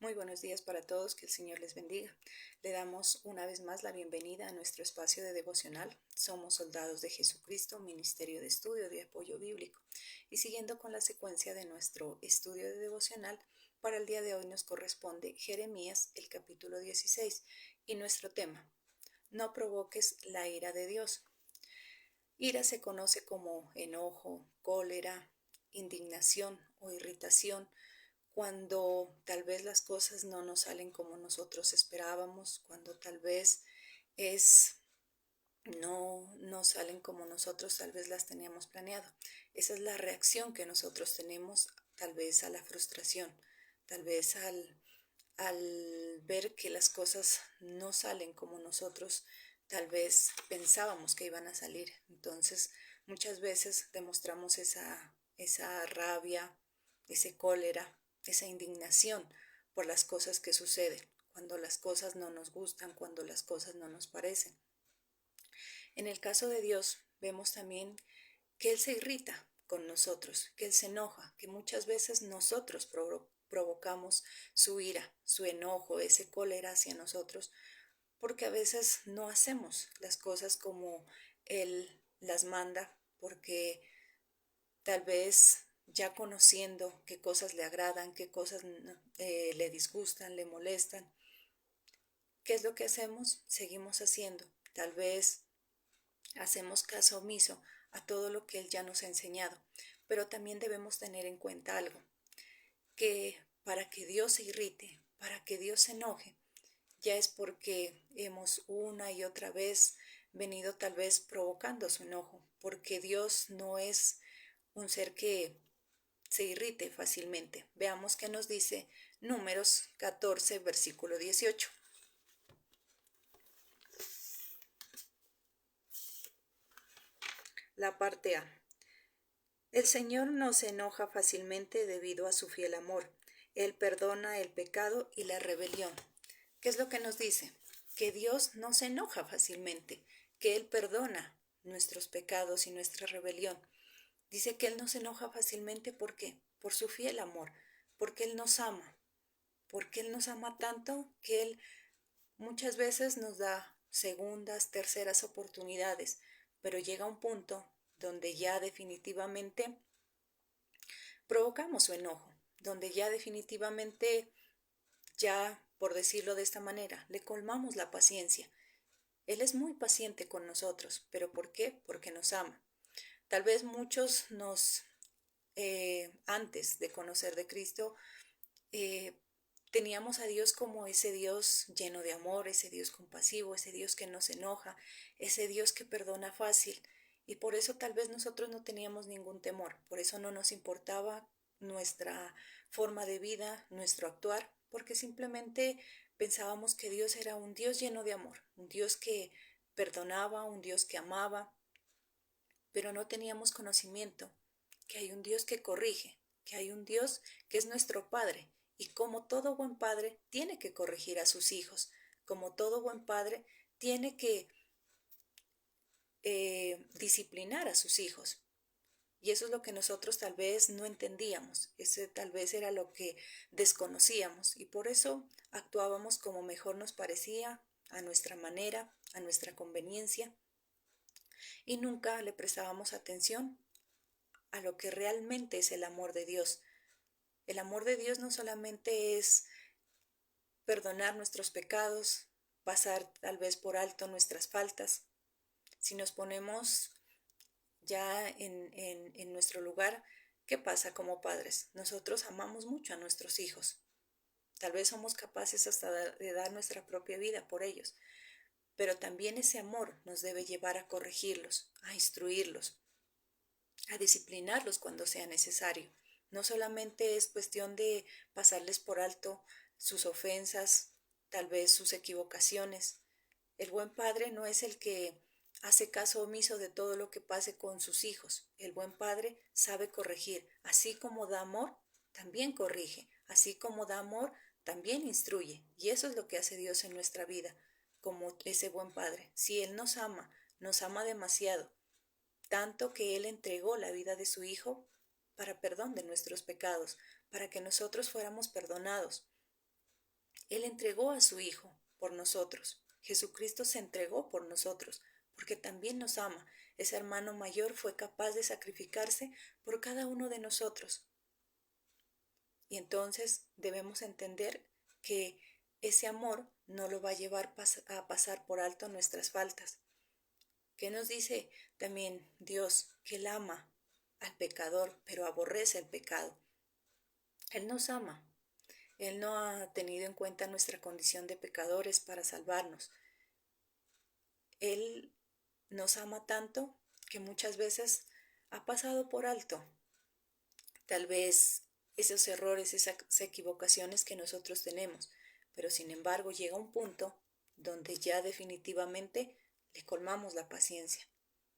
Muy buenos días para todos, que el Señor les bendiga. Le damos una vez más la bienvenida a nuestro espacio de devocional. Somos Soldados de Jesucristo, Ministerio de Estudio de Apoyo Bíblico. Y siguiendo con la secuencia de nuestro estudio de devocional, para el día de hoy nos corresponde Jeremías, el capítulo 16, y nuestro tema: no provoques la ira de Dios. Ira se conoce como enojo, cólera, indignación o irritación cuando tal vez las cosas no nos salen como nosotros esperábamos, cuando tal vez es no salen como nosotros tal vez las teníamos planeado. Esa es la reacción que nosotros tenemos tal vez a la frustración, tal vez al ver que las cosas no salen como nosotros tal vez pensábamos que iban a salir. Entonces, muchas veces demostramos esa rabia, ese cólera, esa indignación por las cosas que suceden, cuando las cosas no nos gustan, cuando las cosas no nos parecen. En el caso de Dios, vemos también que Él se irrita con nosotros, que Él se enoja, que muchas veces nosotros provocamos su ira, su enojo, ese cólera hacia nosotros, porque a veces no hacemos las cosas como Él las manda, porque tal vez ya conociendo qué cosas le agradan, qué cosas le disgustan, le molestan, ¿qué es lo que hacemos? Seguimos haciendo. Tal vez hacemos caso omiso a todo lo que Él ya nos ha enseñado, pero también debemos tener en cuenta algo, que para que Dios se irrite, para que Dios se enoje, ya es porque hemos una y otra vez venido tal vez provocando su enojo, porque Dios no es un ser que se irrite fácilmente. Veamos qué nos dice Números 14, versículo 18. La parte A. El Señor no se enoja fácilmente debido a su fiel amor. Él perdona el pecado y la rebelión. ¿Qué es lo que nos dice? Que Dios no se enoja fácilmente, que Él perdona nuestros pecados y nuestra rebelión. Dice que Él no se enoja fácilmente, ¿por qué? Por su fiel amor, porque Él nos ama, porque Él nos ama tanto que Él muchas veces nos da segundas, terceras oportunidades, pero llega un punto donde ya definitivamente provocamos su enojo, donde ya definitivamente, ya por decirlo de esta manera, le colmamos la paciencia. Él es muy paciente con nosotros, pero ¿por qué? Porque nos ama. Tal vez muchos antes de conocer de Cristo, eh, teníamos a Dios como ese Dios lleno de amor, ese Dios compasivo, ese Dios que no se enoja, ese Dios que perdona fácil. Y por eso tal vez nosotros no teníamos ningún temor, por eso no nos importaba nuestra forma de vida, nuestro actuar, porque simplemente pensábamos que Dios era un Dios lleno de amor, un Dios que perdonaba, un Dios que amaba, pero no teníamos conocimiento que hay un Dios que corrige, que hay un Dios que es nuestro Padre, y como todo buen padre tiene que corregir a sus hijos, como todo buen padre tiene que disciplinar a sus hijos. Y eso es lo que nosotros tal vez no entendíamos, ese tal vez era lo que desconocíamos, y por eso actuábamos como mejor nos parecía, a nuestra manera, a nuestra conveniencia, y nunca le prestábamos atención a lo que realmente es el amor de Dios. El amor de Dios no solamente es perdonar nuestros pecados, pasar tal vez por alto nuestras faltas. Si nos ponemos ya en nuestro lugar, ¿qué pasa como padres? Nosotros amamos mucho a nuestros hijos. Tal vez somos capaces hasta de dar nuestra propia vida por ellos, pero también ese amor nos debe llevar a corregirlos, a instruirlos, a disciplinarlos cuando sea necesario. No solamente es cuestión de pasarles por alto sus ofensas, tal vez sus equivocaciones. El buen padre no es el que hace caso omiso de todo lo que pase con sus hijos. El buen padre sabe corregir. Así como da amor, también corrige. Así como da amor, también instruye. Y eso es lo que hace Dios en nuestra vida, como ese buen padre. Si Él nos ama demasiado, tanto que Él entregó la vida de su Hijo para perdón de nuestros pecados, para que nosotros fuéramos perdonados. Él entregó a su Hijo por nosotros. Jesucristo se entregó por nosotros, porque también nos ama. Ese hermano mayor fue capaz de sacrificarse por cada uno de nosotros. Y entonces debemos entender que ese amor no lo va a llevar a pasar por alto nuestras faltas. ¿Qué nos dice también Dios? Que Él ama al pecador, pero aborrece el pecado. Él nos ama. Él no ha tenido en cuenta nuestra condición de pecadores para salvarnos. Él nos ama tanto que muchas veces ha pasado por alto tal vez esos errores, esas equivocaciones que nosotros tenemos, pero sin embargo llega un punto donde ya definitivamente le colmamos la paciencia,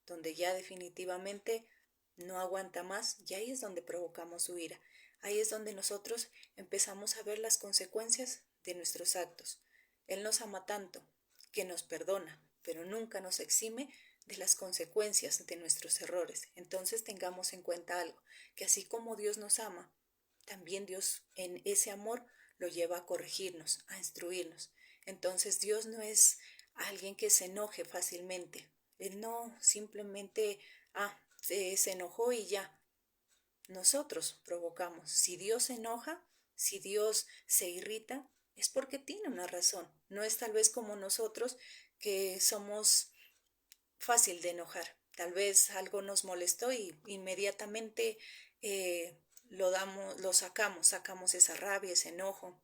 donde ya definitivamente no aguanta más y ahí es donde provocamos su ira. Ahí es donde nosotros empezamos a ver las consecuencias de nuestros actos. Él nos ama tanto que nos perdona, pero nunca nos exime de las consecuencias de nuestros errores. Entonces tengamos en cuenta algo, que así como Dios nos ama, también Dios en ese amor lo lleva a corregirnos, a instruirnos. Entonces Dios no es alguien que se enoje fácilmente. Él no simplemente, se enojó y ya. Nosotros provocamos. Si Dios se enoja, si Dios se irrita, es porque tiene una razón. No es tal vez como nosotros que somos fácil de enojar. Tal vez algo nos molestó y inmediatamente lo sacamos esa rabia, ese enojo.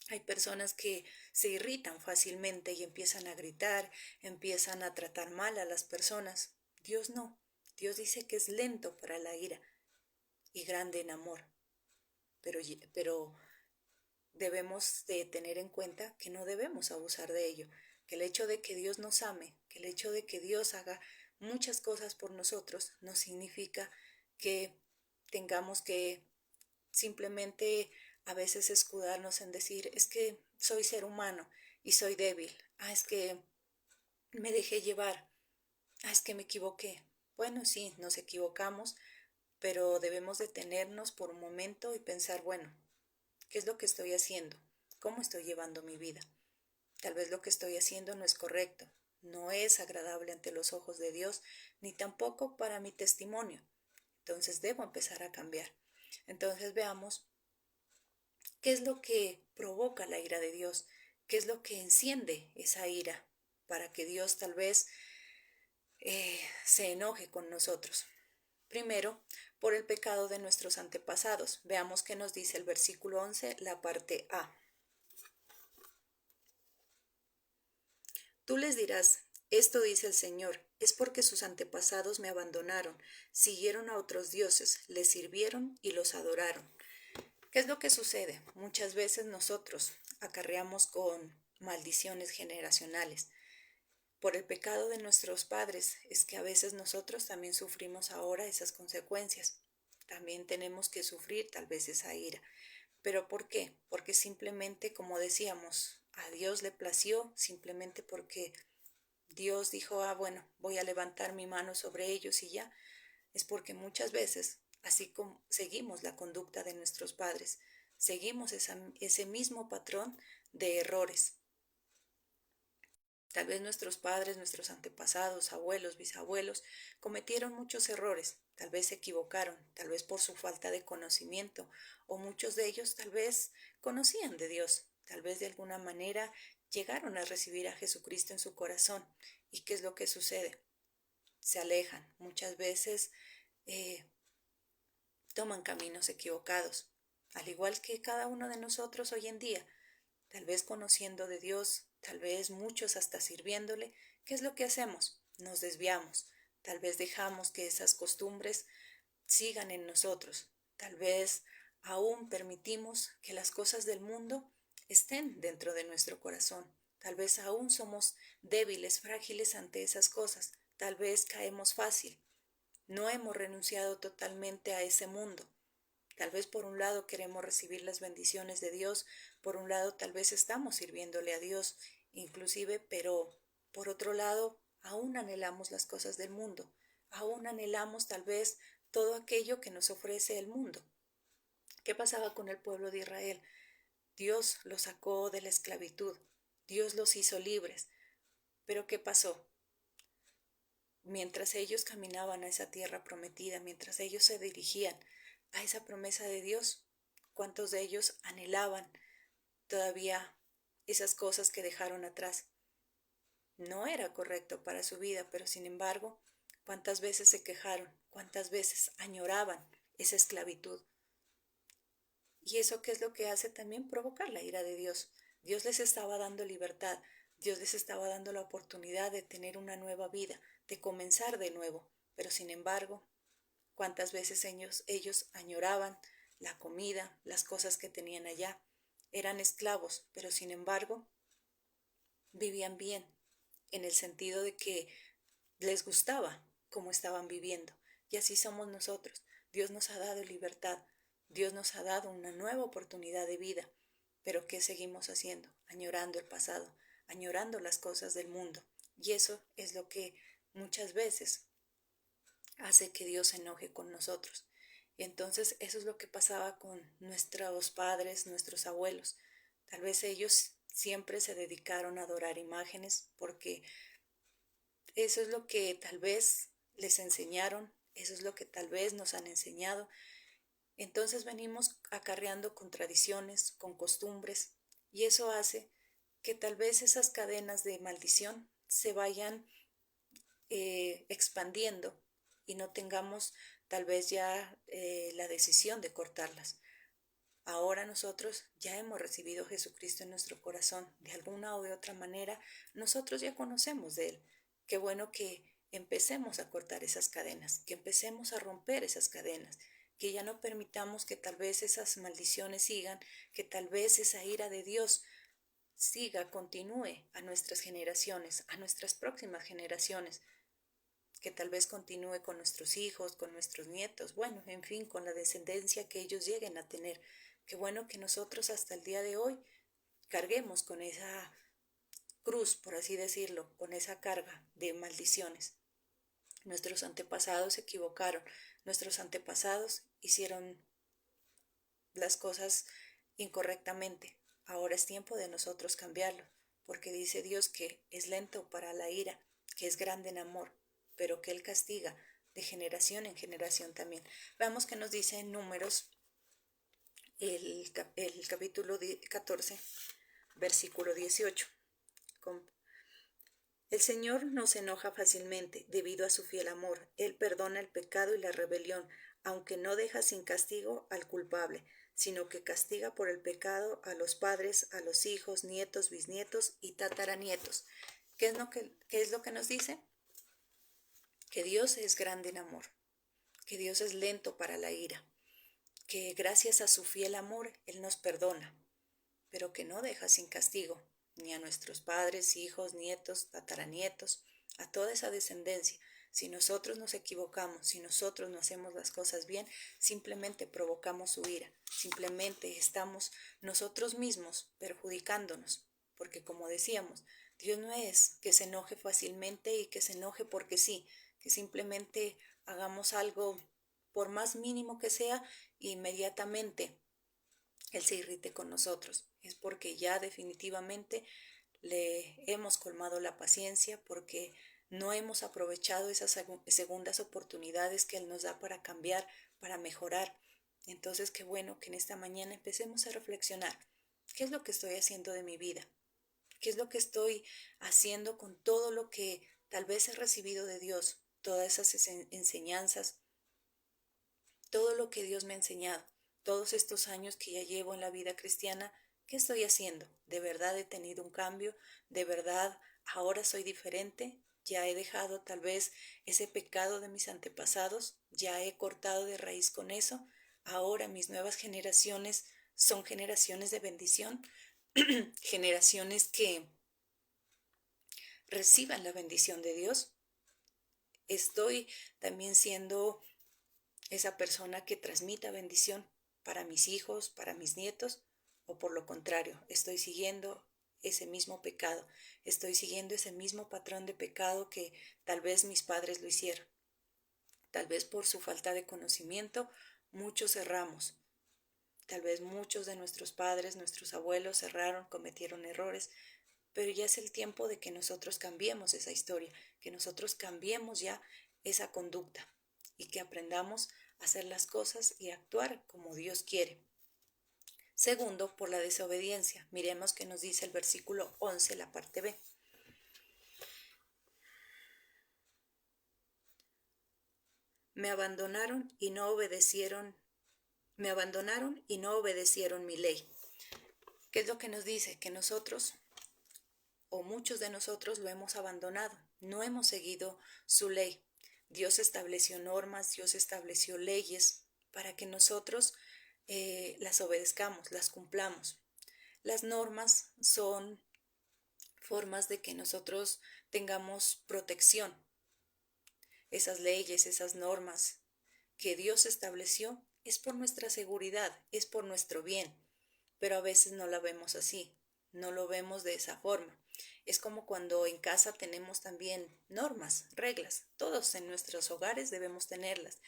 Hay personas que se irritan fácilmente y empiezan a gritar, empiezan a tratar mal a las personas. Dios no. Dios dice que es lento para la ira y grande en amor. Pero debemos de tener en cuenta que no debemos abusar de ello, que el hecho de que Dios nos ame, que el hecho de que Dios haga muchas cosas por nosotros, no significa que tengamos que simplemente a veces escudarnos en decir, es que soy ser humano y soy débil, es que me dejé llevar, es que me equivoqué. Bueno, sí, nos equivocamos, pero debemos detenernos por un momento y pensar, bueno, ¿qué es lo que estoy haciendo? ¿Cómo estoy llevando mi vida? Tal vez lo que estoy haciendo no es correcto, no es agradable ante los ojos de Dios, ni tampoco para mi testimonio. Entonces debo empezar a cambiar. Entonces veamos qué es lo que provoca la ira de Dios, qué es lo que enciende esa ira para que Dios tal vez se enoje con nosotros. Primero, por el pecado de nuestros antepasados. Veamos qué nos dice el versículo 11, la parte A. Tú les dirás, esto dice el Señor, es porque sus antepasados me abandonaron, siguieron a otros dioses, les sirvieron y los adoraron. ¿Qué es lo que sucede? Muchas veces nosotros acarreamos con maldiciones generacionales. Por el pecado de nuestros padres es que a veces nosotros también sufrimos ahora esas consecuencias. También tenemos que sufrir tal vez esa ira. ¿Pero por qué? Porque simplemente, como decíamos, a Dios le plació, simplemente porque Dios dijo, bueno, voy a levantar mi mano sobre ellos y ya. Es porque muchas veces, así como seguimos la conducta de nuestros padres, seguimos ese mismo patrón de errores. Tal vez nuestros padres, nuestros antepasados, abuelos, bisabuelos, cometieron muchos errores, tal vez se equivocaron, tal vez por su falta de conocimiento, o muchos de ellos tal vez conocían de Dios, tal vez de alguna manera llegaron a recibir a Jesucristo en su corazón. ¿Y qué es lo que sucede? Se alejan, muchas veces toman caminos equivocados, al igual que cada uno de nosotros hoy en día. Tal vez conociendo de Dios, tal vez muchos hasta sirviéndole, ¿qué es lo que hacemos? Nos desviamos, tal vez dejamos que esas costumbres sigan en nosotros, tal vez aún permitimos que las cosas del mundo estén dentro de nuestro corazón, tal vez aún somos débiles, frágiles ante esas cosas, tal vez caemos fácil, no hemos renunciado totalmente a ese mundo. Tal vez por un lado queremos recibir las bendiciones de Dios, por un lado tal vez estamos sirviéndole a Dios, inclusive, pero por otro lado aún anhelamos las cosas del mundo, aún anhelamos tal vez todo aquello que nos ofrece el mundo. ¿Qué pasaba con el pueblo de Israel? Dios los sacó de la esclavitud, Dios los hizo libres. Pero ¿qué pasó? Mientras ellos caminaban a esa tierra prometida, mientras ellos se dirigían a esa promesa de Dios, ¿cuántos de ellos anhelaban todavía esas cosas que dejaron atrás? No era correcto para su vida, pero sin embargo, ¿cuántas veces se quejaron? ¿Cuántas veces añoraban esa esclavitud? ¿Y eso qué es lo que hace también? Provocar la ira de Dios. Dios les estaba dando libertad, Dios les estaba dando la oportunidad de tener una nueva vida, de comenzar de nuevo. Pero sin embargo, ¿cuántas veces ellos añoraban la comida, las cosas que tenían allá? Eran esclavos, pero sin embargo, vivían bien, en el sentido de que les gustaba cómo estaban viviendo. Y así somos nosotros. Dios nos ha dado libertad, Dios nos ha dado una nueva oportunidad de vida. Pero ¿qué seguimos haciendo? Añorando el pasado, añorando las cosas del mundo. Y eso es lo que muchas veces hace que Dios se enoje con nosotros. Y entonces eso es lo que pasaba con nuestros padres, nuestros abuelos. Tal vez ellos siempre se dedicaron a adorar imágenes porque eso es lo que tal vez les enseñaron, eso es lo que tal vez nos han enseñado. Entonces venimos acarreando con tradiciones, con costumbres, y eso hace que tal vez esas cadenas de maldición se vayan expandiendo y no tengamos tal vez ya la decisión de cortarlas. Ahora nosotros ya hemos recibido a Jesucristo en nuestro corazón. De alguna o de otra manera, nosotros ya conocemos de Él. Qué bueno que empecemos a cortar esas cadenas, que empecemos a romper esas cadenas, que ya no permitamos que tal vez esas maldiciones sigan, que tal vez esa ira de Dios siga, continúe a nuestras generaciones, a nuestras próximas generaciones, que tal vez continúe con nuestros hijos, con nuestros nietos, bueno, en fin, con la descendencia que ellos lleguen a tener. Qué bueno que nosotros hasta el día de hoy carguemos con esa cruz, por así decirlo, con esa carga de maldiciones. Nuestros antepasados se equivocaron, nuestros antepasados hicieron las cosas incorrectamente. Ahora es tiempo de nosotros cambiarlo, porque dice Dios que es lento para la ira, que es grande en amor, pero que Él castiga de generación en generación también. Veamos qué nos dice en Números, el capítulo 14, versículo 18. El Señor no se enoja fácilmente debido a su fiel amor. Él perdona el pecado y la rebelión, aunque no deja sin castigo al culpable, sino que castiga por el pecado a los padres, a los hijos, nietos, bisnietos y tataranietos. ¿Qué es lo que nos dice? Que Dios es grande en amor, que Dios es lento para la ira, que gracias a su fiel amor Él nos perdona, pero que no deja sin castigo ni a nuestros padres, hijos, nietos, tataranietos, a toda esa descendencia. Si nosotros nos equivocamos, si nosotros no hacemos las cosas bien, simplemente provocamos su ira, simplemente estamos nosotros mismos perjudicándonos, porque como decíamos, Dios no es que se enoje fácilmente y que se enoje porque sí, que simplemente hagamos algo por más mínimo que sea, inmediatamente Él se irrite con nosotros. Es porque ya definitivamente le hemos colmado la paciencia, porque no hemos aprovechado esas segundas oportunidades que Él nos da para cambiar, para mejorar. Entonces, qué bueno que en esta mañana empecemos a reflexionar. ¿Qué es lo que estoy haciendo de mi vida? ¿Qué es lo que estoy haciendo con todo lo que tal vez he recibido de Dios? Todas esas enseñanzas, todo lo que Dios me ha enseñado, todos estos años que ya llevo en la vida cristiana, ¿qué estoy haciendo? ¿De verdad he tenido un cambio? ¿De verdad ahora soy diferente? ¿Ya he dejado tal vez ese pecado de mis antepasados? ¿Ya he cortado de raíz con eso? Ahora mis nuevas generaciones son generaciones de bendición, generaciones que reciban la bendición de Dios. Estoy también siendo esa persona que transmita bendición para mis hijos, para mis nietos, o por lo contrario, estoy siguiendo ese mismo pecado, estoy siguiendo ese mismo patrón de pecado que tal vez mis padres lo hicieron. Tal vez por su falta de conocimiento, muchos erramos. Tal vez muchos de nuestros padres, nuestros abuelos erraron, cometieron errores, pero ya es el tiempo de que nosotros cambiemos esa historia, que nosotros cambiemos ya esa conducta y que aprendamos a hacer las cosas y actuar como Dios quiere. Segundo, por la desobediencia. Miremos qué nos dice el versículo 11, la parte B. Me abandonaron y no obedecieron mi ley. ¿Qué es lo que nos dice? Que nosotros, o muchos de nosotros, lo hemos abandonado, no hemos seguido su ley. Dios estableció normas, Dios estableció leyes para que nosotros las obedezcamos, las cumplamos. Las normas son formas de que nosotros tengamos protección. Esas leyes, esas normas que Dios estableció es por nuestra seguridad, es por nuestro bien, pero a veces no la vemos así, no lo vemos de esa forma. Es como cuando en casa tenemos también normas, reglas, todos en nuestros hogares debemos tenerlas,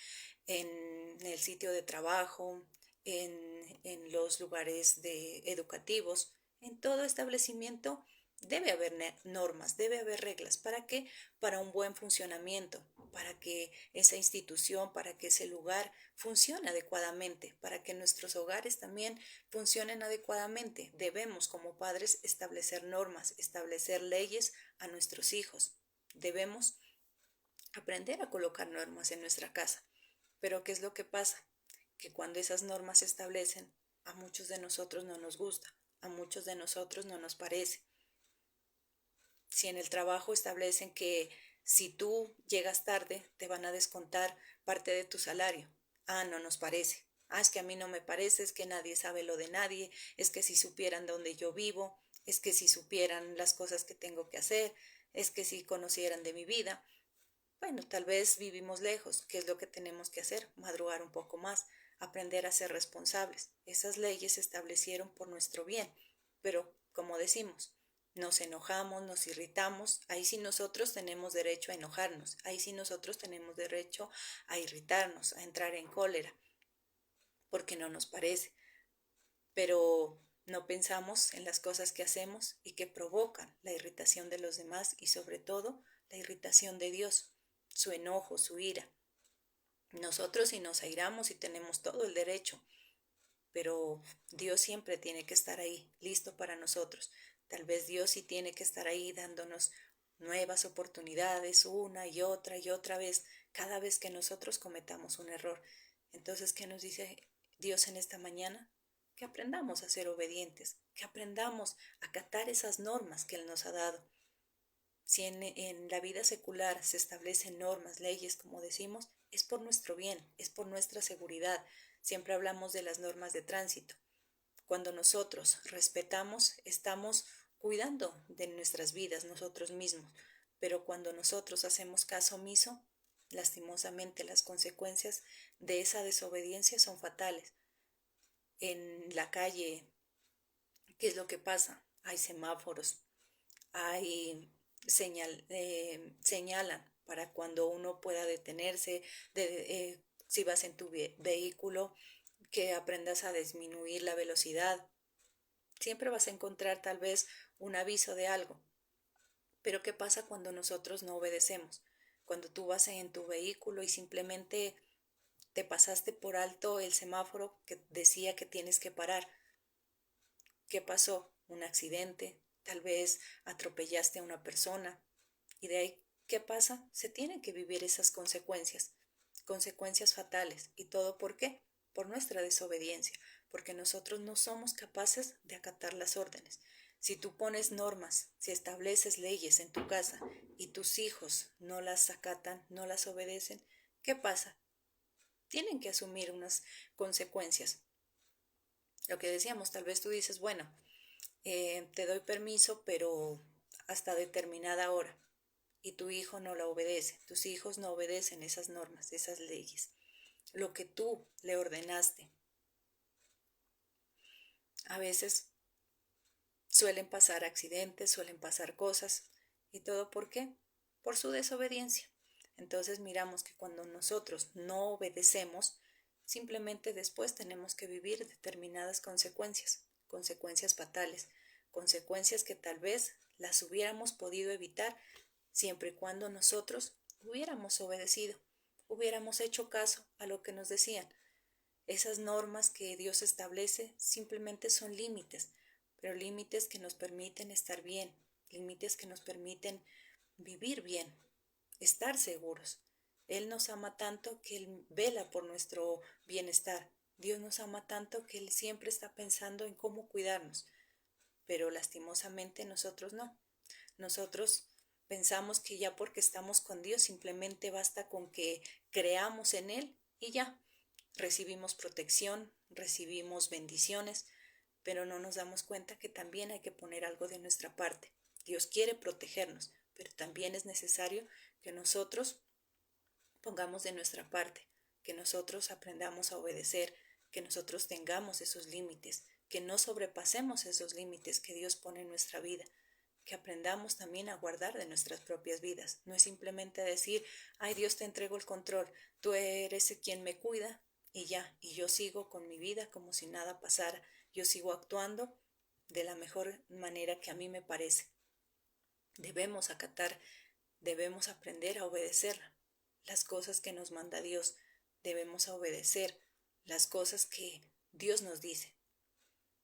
en el sitio de trabajo, en los lugares educativos, en todo establecimiento debe haber normas, debe haber reglas. ¿Para qué? Para un buen funcionamiento, para que esa institución, para que ese lugar funcione adecuadamente, para que nuestros hogares también funcionen adecuadamente. Debemos como padres establecer normas, establecer leyes a nuestros hijos. Debemos aprender a colocar normas en nuestra casa. Pero ¿qué es lo que pasa? Que cuando esas normas se establecen, a muchos de nosotros no nos gusta, a muchos de nosotros no nos parece. Si en el trabajo establecen que si tú llegas tarde, te van a descontar parte de tu salario. Ah, no nos parece. Ah, es que a mí no me parece, es que nadie sabe lo de nadie, es que si supieran dónde yo vivo, es que si supieran las cosas que tengo que hacer, es que si conocieran de mi vida. Bueno, tal vez vivimos lejos. ¿Qué es lo que tenemos que hacer? Madrugar un poco más, aprender a ser responsables. Esas leyes se establecieron por nuestro bien, pero como decimos, nos enojamos, nos irritamos, ahí sí nosotros tenemos derecho a enojarnos, ahí sí nosotros tenemos derecho a irritarnos, a entrar en cólera, porque no nos parece, pero no pensamos en las cosas que hacemos y que provocan la irritación de los demás y sobre todo la irritación de Dios, su enojo, su ira. Nosotros si nos airamos y tenemos todo el derecho, pero Dios siempre tiene que estar ahí, listo para nosotros. Tal vez Dios sí tiene que estar ahí dándonos nuevas oportunidades una y otra vez, cada vez que nosotros cometamos un error. Entonces, ¿qué nos dice Dios en esta mañana? Que aprendamos a ser obedientes, que aprendamos a acatar esas normas que Él nos ha dado. Si en la vida secular se establecen normas, leyes, como decimos, es por nuestro bien, es por nuestra seguridad. Siempre hablamos de las normas de tránsito. Cuando nosotros respetamos, estamos cuidando de nuestras vidas nosotros mismos. Pero cuando nosotros hacemos caso omiso, lastimosamente las consecuencias de esa desobediencia son fatales. En la calle, ¿qué es lo que pasa? Hay semáforos, hay señalan para cuando uno pueda detenerse, si vas en tu vehículo, que aprendas a disminuir la velocidad. Siempre vas a encontrar tal vez un aviso de algo. Pero ¿qué pasa cuando nosotros no obedecemos? Cuando tú vas en tu vehículo y simplemente te pasaste por alto el semáforo que decía que tienes que parar. ¿Qué pasó? Un accidente, tal vez atropellaste a una persona. Y de ahí, ¿qué pasa? Se tienen que vivir esas consecuencias, consecuencias fatales. ¿Y todo por qué? Por nuestra desobediencia, porque nosotros no somos capaces de acatar las órdenes. Si tú pones normas, si estableces leyes en tu casa y tus hijos no las acatan, no las obedecen, ¿qué pasa? Tienen que asumir unas consecuencias. Lo que decíamos, tal vez tú dices, bueno, te doy permiso, pero hasta determinada hora. Y tu hijo no la obedece, tus hijos no obedecen esas normas, esas leyes, lo que tú le ordenaste. A veces suelen pasar accidentes, suelen pasar cosas, ¿y todo por qué? Por su desobediencia. Entonces miramos que cuando nosotros no obedecemos, simplemente después tenemos que vivir determinadas consecuencias, consecuencias fatales, consecuencias que tal vez las hubiéramos podido evitar siempre y cuando nosotros hubiéramos obedecido, hubiéramos hecho caso a lo que nos decían. Esas normas que Dios establece simplemente son límites, pero límites que nos permiten estar bien, límites que nos permiten vivir bien, estar seguros. Él nos ama tanto que Él vela por nuestro bienestar. Dios nos ama tanto que Él siempre está pensando en cómo cuidarnos, pero lastimosamente nosotros no. Nosotros pensamos que ya porque estamos con Dios simplemente basta con que creamos en Él y ya. Recibimos protección, recibimos bendiciones, pero no nos damos cuenta que también hay que poner algo de nuestra parte. Dios quiere protegernos, pero también es necesario que nosotros pongamos de nuestra parte, que nosotros aprendamos a obedecer, que nosotros tengamos esos límites, que no sobrepasemos esos límites que Dios pone en nuestra vida, que aprendamos también a guardar de nuestras propias vidas. No es simplemente decir, ay Dios, te entrego el control, tú eres quien me cuida y ya, y yo sigo con mi vida como si nada pasara, yo sigo actuando de la mejor manera que a mí me parece. Debemos acatar, debemos aprender a obedecer las cosas que nos manda Dios, debemos obedecer las cosas que Dios nos dice.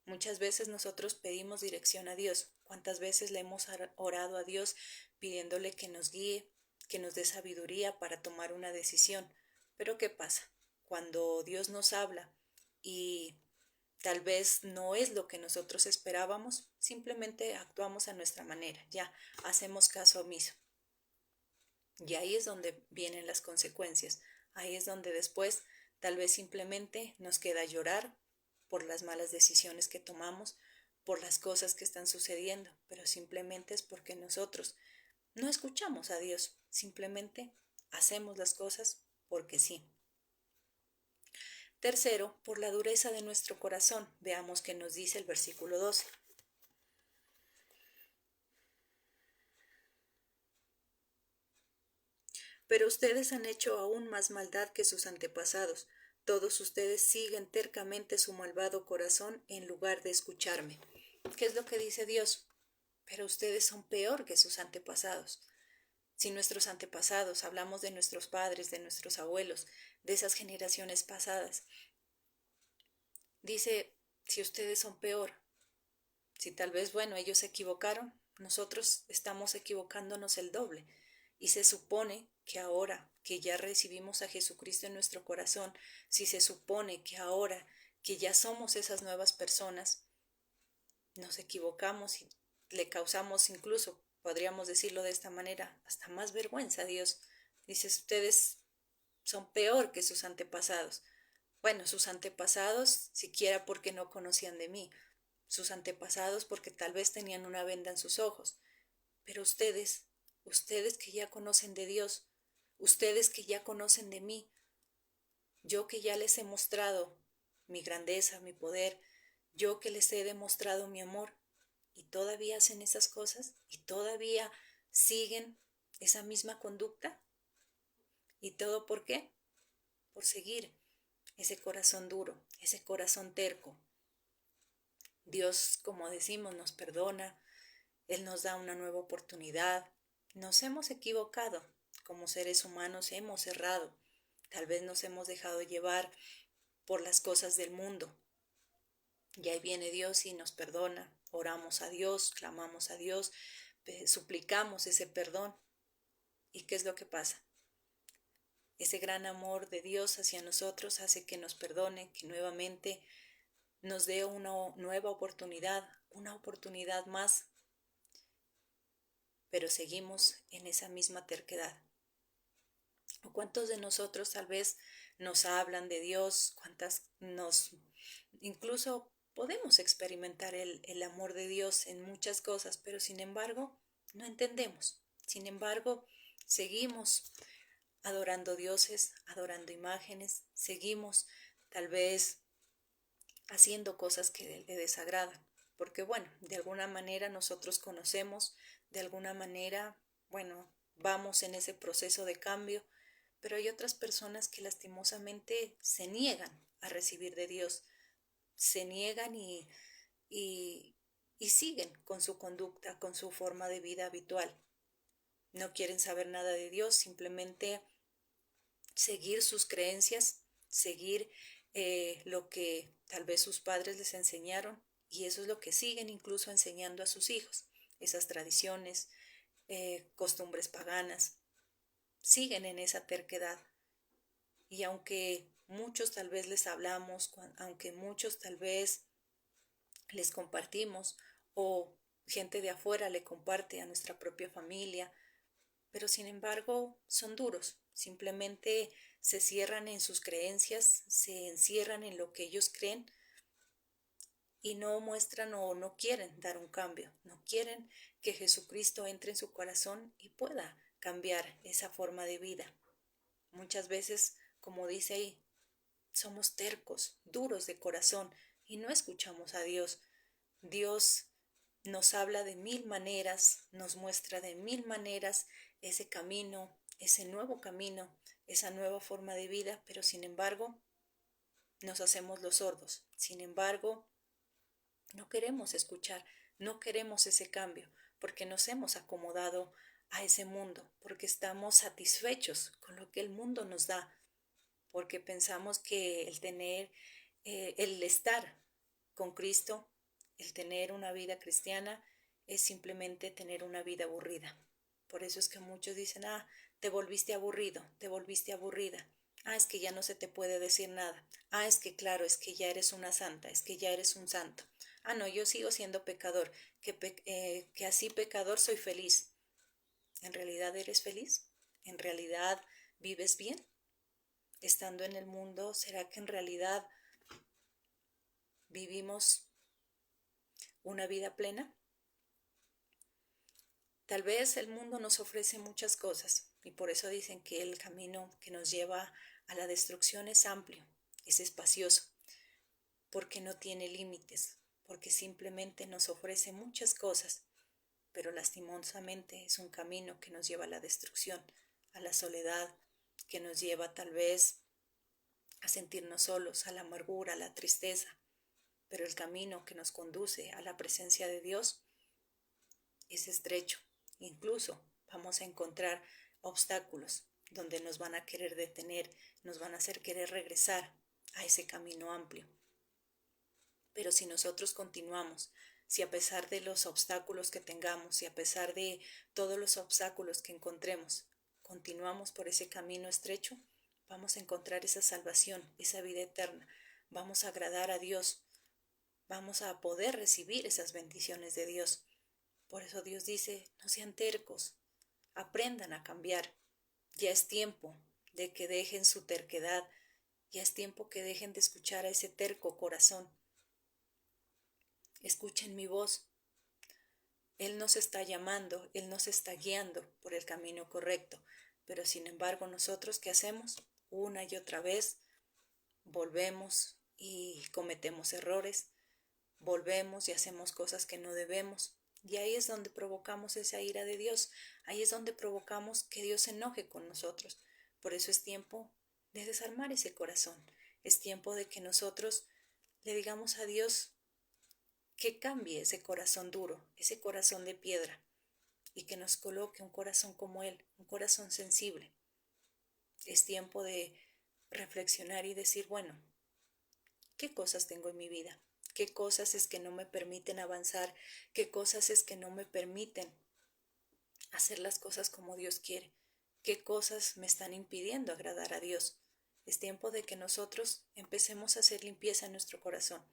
Muchas veces nosotros pedimos dirección a Dios. ¿Cuántas veces le hemos orado a Dios pidiéndole que nos guíe, que nos dé sabiduría para tomar una decisión? Pero ¿qué pasa? Cuando Dios nos habla y tal vez no es lo que nosotros esperábamos, simplemente actuamos a nuestra manera, ya hacemos caso omiso. Y ahí es donde vienen las consecuencias. Ahí es donde después tal vez simplemente nos queda llorar por las malas decisiones que tomamos, por las cosas que están sucediendo, pero simplemente es porque nosotros no escuchamos a Dios, simplemente hacemos las cosas porque sí. Tercero, por la dureza de nuestro corazón. Veamos qué nos dice el versículo 12. Pero ustedes han hecho aún más maldad que sus antepasados. Todos ustedes siguen tercamente su malvado corazón en lugar de escucharme. ¿Qué es lo que dice Dios? Pero ustedes son peor que sus antepasados. Si nuestros antepasados, hablamos de nuestros padres, de nuestros abuelos, de esas generaciones pasadas, dice, si ustedes son peor, si tal vez, bueno, ellos se equivocaron, nosotros estamos equivocándonos el doble. Y se supone que ahora que ya recibimos a Jesucristo en nuestro corazón, si se supone que ahora que ya somos esas nuevas personas, nos equivocamos y le causamos incluso, podríamos decirlo de esta manera, hasta más vergüenza a Dios. Dice, ustedes son peor que sus antepasados. Bueno, sus antepasados siquiera porque no conocían de mí, sus antepasados porque tal vez tenían una venda en sus ojos, pero ustedes que ya conocen de Dios, ustedes que ya conocen de mí, yo que ya les he mostrado mi grandeza, mi poder, yo que les he demostrado mi amor, y todavía hacen esas cosas y todavía siguen esa misma conducta. ¿Y todo por qué? Por seguir ese corazón duro, ese corazón terco. Dios, como decimos, nos perdona, Él nos da una nueva oportunidad. Nos hemos equivocado, como seres humanos hemos errado, tal vez nos hemos dejado llevar por las cosas del mundo. Y ahí viene Dios y nos perdona, oramos a Dios, clamamos a Dios, suplicamos ese perdón. ¿Y qué es lo que pasa? Ese gran amor de Dios hacia nosotros hace que nos perdone, que nuevamente nos dé una nueva oportunidad, una oportunidad más, pero seguimos en esa misma terquedad. ¿O cuántos de nosotros tal vez nos hablan de Dios? ¿Cuántas nos incluso podemos experimentar el amor de Dios en muchas cosas, pero sin embargo no entendemos? Sin embargo, seguimos adorando dioses, adorando imágenes, seguimos tal vez haciendo cosas que le desagradan, porque bueno, de alguna manera nosotros conocemos, de alguna manera, bueno, vamos en ese proceso de cambio, pero hay otras personas que lastimosamente se niegan a recibir de Dios, se niegan y, y siguen con su conducta, con su forma de vida habitual. No quieren saber nada de Dios, simplemente seguir sus creencias, seguir lo que tal vez sus padres les enseñaron, y eso es lo que siguen incluso enseñando a sus hijos, esas tradiciones, costumbres paganas, siguen en esa terquedad. Y aunque muchos tal vez les hablamos, aunque muchos tal vez les compartimos, o gente de afuera le comparte a nuestra propia familia, pero sin embargo son duros, simplemente se cierran en sus creencias, se encierran en lo que ellos creen y no muestran o no quieren dar un cambio, no quieren que Jesucristo entre en su corazón y pueda cambiar esa forma de vida. Muchas veces, como dice ahí, somos tercos, duros de corazón y no escuchamos a Dios. Dios nos habla de mil maneras, nos muestra de mil maneras ese camino, ese nuevo camino, esa nueva forma de vida, pero sin embargo nos hacemos los sordos. Sin embargo, no queremos escuchar, no queremos ese cambio, porque nos hemos acomodado a ese mundo, porque estamos satisfechos con lo que el mundo nos da, porque pensamos que el estar con Cristo, el tener una vida cristiana, es simplemente tener una vida aburrida. Por eso es que muchos dicen, te volviste aburrido, te volviste aburrida. Es que ya no se te puede decir nada. Es que claro, es que ya eres una santa, es que ya eres un santo. No, yo sigo siendo pecador, que así pecador soy feliz. ¿En realidad eres feliz? ¿En realidad vives bien? Estando en el mundo, ¿será que en realidad vivimos una vida plena? Tal vez el mundo nos ofrece muchas cosas y por eso dicen que el camino que nos lleva a la destrucción es amplio, es espacioso, porque no tiene límites, porque simplemente nos ofrece muchas cosas, pero lastimosamente es un camino que nos lleva a la destrucción, a la soledad, que nos lleva tal vez a sentirnos solos, a la amargura, a la tristeza. Pero el camino que nos conduce a la presencia de Dios es estrecho. Incluso vamos a encontrar obstáculos donde nos van a querer detener, nos van a hacer querer regresar a ese camino amplio. Pero si nosotros continuamos, si a pesar de los obstáculos que tengamos, si a pesar de todos los obstáculos que encontremos, continuamos por ese camino estrecho, vamos a encontrar esa salvación, esa vida eterna. Vamos a agradar a Dios, vamos a poder recibir esas bendiciones de Dios. Por eso Dios dice, no sean tercos, aprendan a cambiar. Ya es tiempo de que dejen su terquedad, ya es tiempo que dejen de escuchar a ese terco corazón. Escuchen mi voz. Él nos está llamando, Él nos está guiando por el camino correcto, pero sin embargo nosotros, ¿qué hacemos? Una y otra vez volvemos y cometemos errores, volvemos y hacemos cosas que no debemos. Y ahí es donde provocamos esa ira de Dios, ahí es donde provocamos que Dios se enoje con nosotros. Por eso es tiempo de desarmar ese corazón, es tiempo de que nosotros le digamos a Dios que cambie ese corazón duro, ese corazón de piedra, y que nos coloque un corazón como Él, un corazón sensible. Es tiempo de reflexionar y decir, bueno, ¿qué cosas tengo en mi vida? ¿Qué cosas es que no me permiten avanzar? ¿Qué cosas es que no me permiten hacer las cosas como Dios quiere? ¿Qué cosas me están impidiendo agradar a Dios? Es tiempo de que nosotros empecemos a hacer limpieza en nuestro corazón.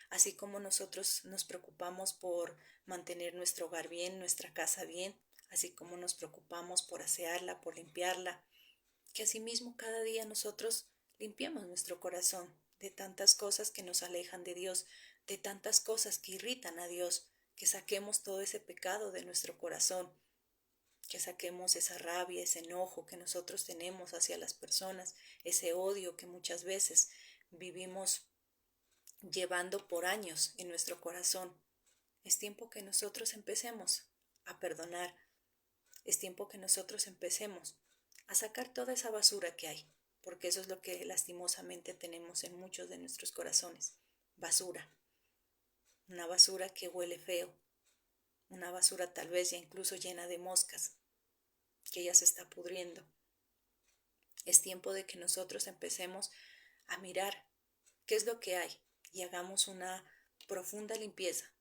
Así como nosotros nos preocupamos por mantener nuestro hogar bien, nuestra casa bien, así como nos preocupamos por asearla, por limpiarla, que asimismo cada día nosotros limpiemos nuestro corazón de tantas cosas que nos alejan de Dios, de tantas cosas que irritan a Dios, que saquemos todo ese pecado de nuestro corazón, que saquemos esa rabia, ese enojo que nosotros tenemos hacia las personas, ese odio que muchas veces vivimos llevando por años en nuestro corazón. Es tiempo que nosotros empecemos a perdonar. Es tiempo que nosotros empecemos a sacar toda esa basura que hay, porque eso es lo que lastimosamente tenemos en muchos de nuestros corazones, basura, una basura que huele feo, una basura tal vez ya incluso llena de moscas, que ya se está pudriendo. Es tiempo de que nosotros empecemos a mirar qué es lo que hay y hagamos una profunda limpieza,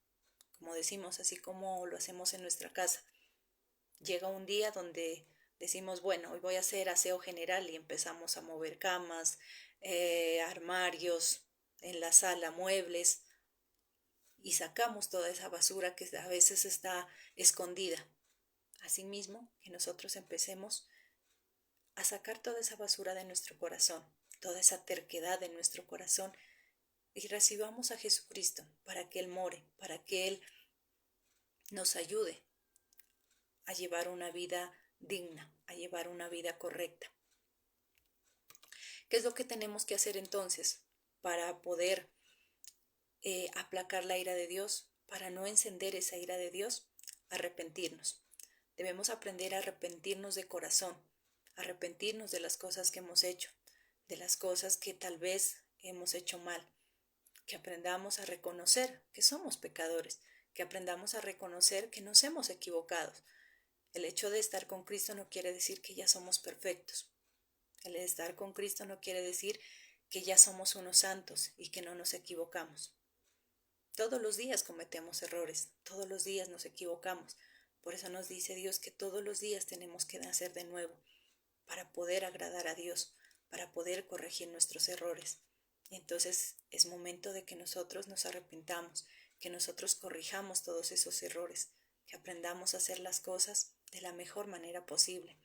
como decimos, así como lo hacemos en nuestra casa. Llega un día donde decimos, bueno, hoy voy a hacer aseo general y empezamos a mover camas, armarios, en la sala muebles y sacamos toda esa basura que a veces está escondida. Asimismo, que nosotros empecemos a sacar toda esa basura de nuestro corazón, toda esa terquedad de nuestro corazón y recibamos a Jesucristo para que Él more, para que Él nos ayude a llevar una vida digna, a llevar una vida correcta. ¿Qué es lo que tenemos que hacer entonces para poder aplacar la ira de Dios, para no encender esa ira de Dios? Arrepentirnos. Debemos aprender a arrepentirnos de corazón, arrepentirnos de las cosas que hemos hecho, de las cosas que tal vez hemos hecho mal, que aprendamos a reconocer que somos pecadores, que aprendamos a reconocer que nos hemos equivocado. El hecho de estar con Cristo no quiere decir que ya somos perfectos. El estar con Cristo no quiere decir que ya somos unos santos y que no nos equivocamos. Todos los días cometemos errores, todos los días nos equivocamos. Por eso nos dice Dios que todos los días tenemos que nacer de nuevo para poder agradar a Dios, para poder corregir nuestros errores. Entonces es momento de que nosotros nos arrepintamos, que nosotros corrijamos todos esos errores, que aprendamos a hacer las cosas de la mejor manera posible,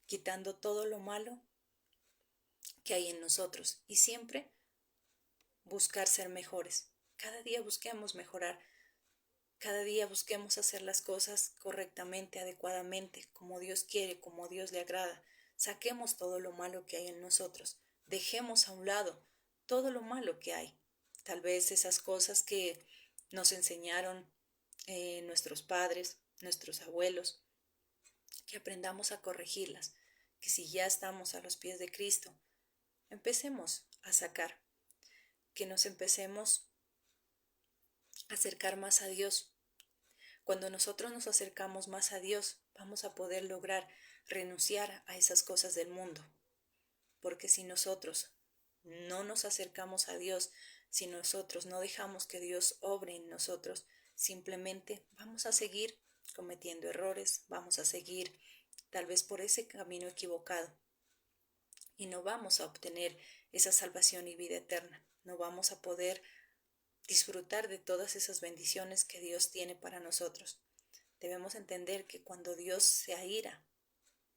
quitando todo lo malo que hay en nosotros y siempre buscar ser mejores. Cada día busquemos mejorar, cada día busquemos hacer las cosas correctamente, adecuadamente, como Dios quiere, como Dios le agrada. Saquemos todo lo malo que hay en nosotros, dejemos a un lado todo lo malo que hay. Tal vez esas cosas que nos enseñaron nuestros padres, nuestros abuelos, que aprendamos a corregirlas, que si ya estamos a los pies de Cristo, empecemos a sacar, que nos empecemos a acercar más a Dios. Cuando nosotros nos acercamos más a Dios, vamos a poder lograr renunciar a esas cosas del mundo. Porque si nosotros no nos acercamos a Dios, si nosotros no dejamos que Dios obre en nosotros, simplemente vamos a seguir cometiendo errores, vamos a seguir tal vez por ese camino equivocado y no vamos a obtener esa salvación y vida eterna, no vamos a poder disfrutar de todas esas bendiciones que Dios tiene para nosotros. Debemos entender que cuando Dios se aira,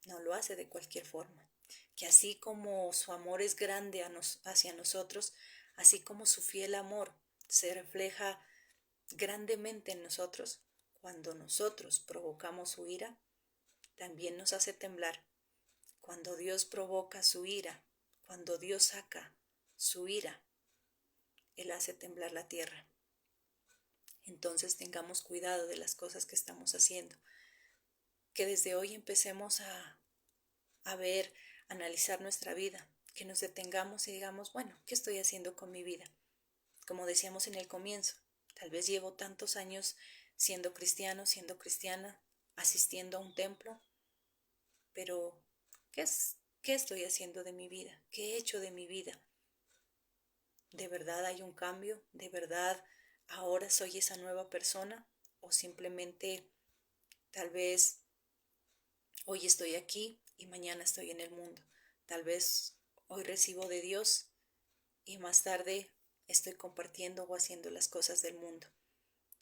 no lo hace de cualquier forma, que así como su amor es grande hacia nosotros, así como su fiel amor se refleja grandemente en nosotros, cuando nosotros provocamos su ira, también nos hace temblar. Cuando Dios provoca su ira, cuando Dios saca su ira, Él hace temblar la tierra. Entonces tengamos cuidado de las cosas que estamos haciendo. Que desde hoy empecemos a ver, a analizar nuestra vida. Que nos detengamos y digamos, bueno, ¿qué estoy haciendo con mi vida? Como decíamos en el comienzo, tal vez llevo tantos años siendo cristiano, siendo cristiana, asistiendo a un templo, pero ¿qué estoy haciendo de mi vida? ¿Qué he hecho de mi vida? ¿De verdad hay un cambio? ¿De verdad ahora soy esa nueva persona? ¿O simplemente tal vez hoy estoy aquí y mañana estoy en el mundo? Tal vez hoy recibo de Dios y más tarde estoy compartiendo o haciendo las cosas del mundo.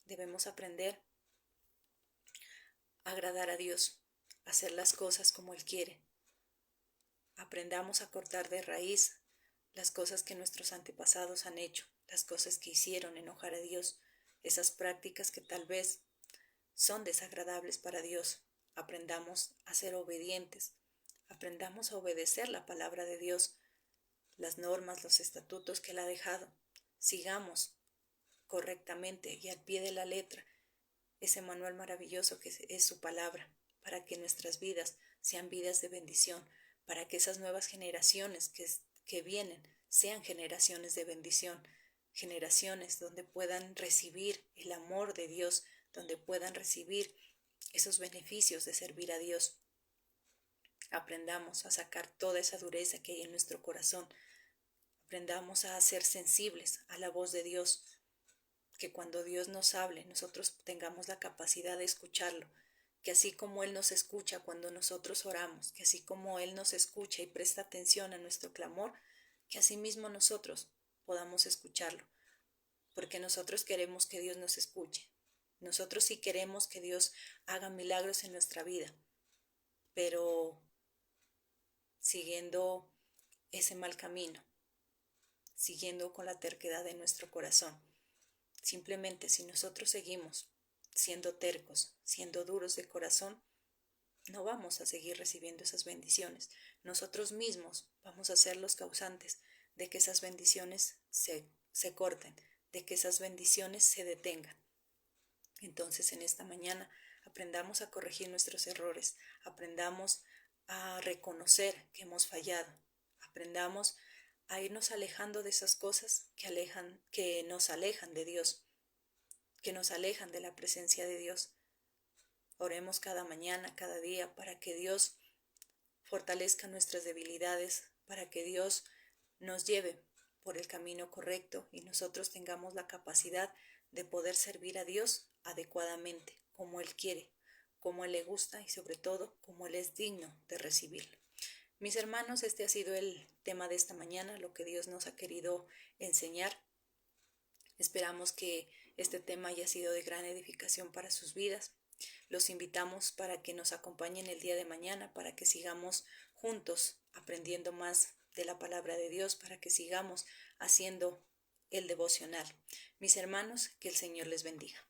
Debemos aprender a agradar a Dios, a hacer las cosas como Él quiere. Aprendamos a cortar de raíz las cosas que nuestros antepasados han hecho, las cosas que hicieron enojar a Dios, esas prácticas que tal vez son desagradables para Dios. Aprendamos a ser obedientes, aprendamos a obedecer la palabra de Dios, las normas, los estatutos que Él ha dejado. Sigamos correctamente y al pie de la letra ese manual maravilloso que es su palabra, para que nuestras vidas sean vidas de bendición, para que esas nuevas generaciones que vienen sean generaciones de bendición, generaciones donde puedan recibir el amor de Dios, donde puedan recibir esos beneficios de servir a Dios. Aprendamos a sacar toda esa dureza que hay en nuestro corazón. Aprendamos a ser sensibles a la voz de Dios, que cuando Dios nos hable, nosotros tengamos la capacidad de escucharlo, que así como Él nos escucha cuando nosotros oramos, que así como Él nos escucha y presta atención a nuestro clamor, que asimismo nosotros podamos escucharlo, porque nosotros queremos que Dios nos escuche. Nosotros sí queremos que Dios haga milagros en nuestra vida, pero siguiendo ese mal camino, siguiendo con la terquedad de nuestro corazón. Simplemente si nosotros seguimos siendo tercos, siendo duros de corazón, no vamos a seguir recibiendo esas bendiciones. Nosotros mismos vamos a ser los causantes de que esas bendiciones se corten, de que esas bendiciones se detengan. Entonces en esta mañana aprendamos a corregir nuestros errores, aprendamos a reconocer que hemos fallado, aprendamos a irnos alejando de esas cosas que nos alejan de Dios, que nos alejan de la presencia de Dios. Oremos cada mañana, cada día, para que Dios fortalezca nuestras debilidades, para que Dios nos lleve por el camino correcto y nosotros tengamos la capacidad de poder servir a Dios adecuadamente, como Él quiere, como Él le gusta y sobre todo como Él es digno de recibirlo. Mis hermanos, este ha sido el tema de esta mañana, lo que Dios nos ha querido enseñar. Esperamos que este tema haya sido de gran edificación para sus vidas. Los invitamos para que nos acompañen el día de mañana, para que sigamos juntos aprendiendo más de la palabra de Dios, para que sigamos haciendo el devocional. Mis hermanos, que el Señor les bendiga.